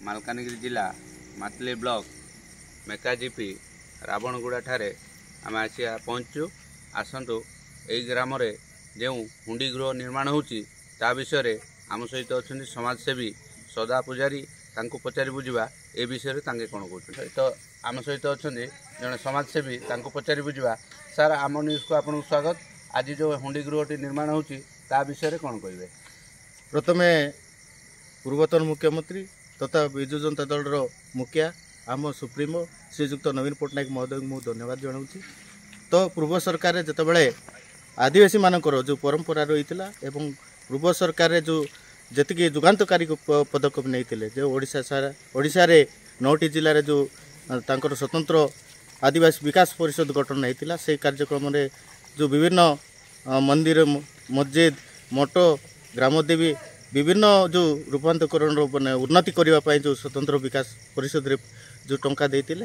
मालकानगिरी जिला मातली ब्लॉक मेकाजीपी रावणगुड़ा ठारे आम आसिया पहुँचु आसतु यही ग्राम जो हुंडी गृह निर्माण होची ता विषय आम सहित अच्छा समाजसेवी सदा पूजारी तांको पचारि बुझा ए विषय तांके कौन कहते तो आम सहित अच्छा जड़े समाजसेवी तांको पचारि बुझा सार आम न्यूज को आपको स्वागत। आज जो हुंडी गृहटी निर्माण होची ता विषय कौन कहे? प्रथमे पूर्वतन मुख्यमंत्री तथा विजु जनता दल मुखिया आम सुप्रीमो श्रीजुक्त नवीन पट्टनायक महोदय को धन्यवाद जनाऊँ। तो पूर्व सरकार जितेबाला आदिवासी मानकर जो परंपरा रही एवं पूर्व सरकार जो जी जुगान्तकारी पदक्षेप नहीं जो ओडिशा रे 9टी जिले जो तांकर स्वतंत्र आदिवासी विकास परिषद गठन होता से कार्यक्रम रे जो विभिन्न मंदिर मस्जिद मठ ग्रामदेवी विभिन्न जो रूपांतरण उन्नति करने जो स्वतंत्र विकास परिषद रे जो टंका देते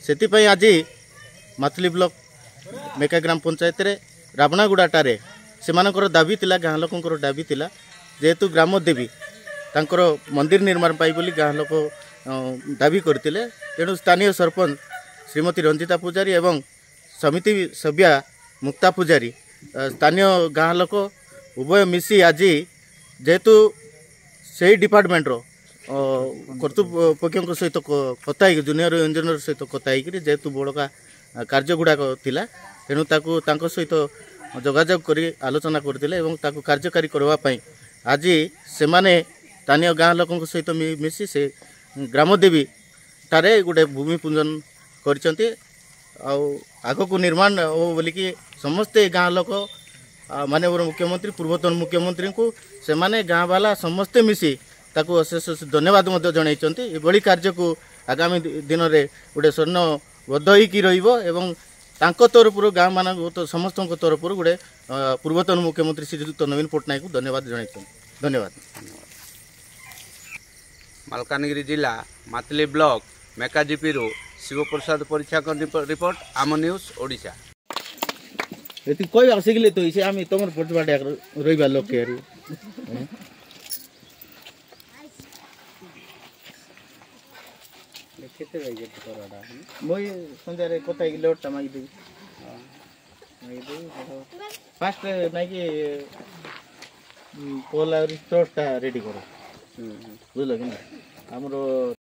से आज मातली ब्लॉक मेका ग्राम पंचायत रे रावणागुड़ा टारे से दाबी थिला गाँ लोकंर दाबी थिला जेहेतु ग्रामदेवी तांकर मंदिर निर्माण पाई बोली गाँ लोक दाबी करते तेणु स्थानीय सरपंच श्रीमती रंजिता पूजारी एवं समिति सभ्या मुक्ता पूजारी स्थानीय गाँ लोक उभय मिसी आज जेहेतु से डिपार्टमेंट कर्तृपक्ष सहित कथा जूनियर इंजीनियर सहित कथा जेहेतु बड़का कार्य गुड़ाक थिला तेणु ताको सहित जोगाजोग करी आलोचना करथिले एवं ताको कार्यकारी करबा आज से माने स्थानीय गाँ लोक सहित मिसी से ग्रामदेवी टारे गोटे भूमि पूजन करछंती आगको निर्माण हो बोलिकी समस्ते गाँ लोक माननीय मुख्यमंत्री पूर्वतन मुख्यमंत्री को से माने गाँ वाला समस्ते मिसी ताको अशेष धन्यवाद जनाइछंती। एभली कार्य को आगामी दिन में गोटे स्वर्णबद्ध होइकी रहिबो एवं तांको तरफ गाँ मान तो समस्त तरफ गोटे पूर्वतन मुख्यमंत्री श्रीजुक्त नवीन पट्टनायक को धन्यवाद जनाइछंती। धन्यवाद। मालकानगिरी जिला मातली ब्लॉक मेकाजीपी शिवप्रसाद परीक्षा रिपोर्ट आम न्यूज ओडिशा। ये कोई आसिकले तो इसे आम तुम पटवाटे रही लोक मुई संध्यारे कथा लोटा मागिदेवी फास्ट ना कि पोल रेडी कर बुझल कि आमर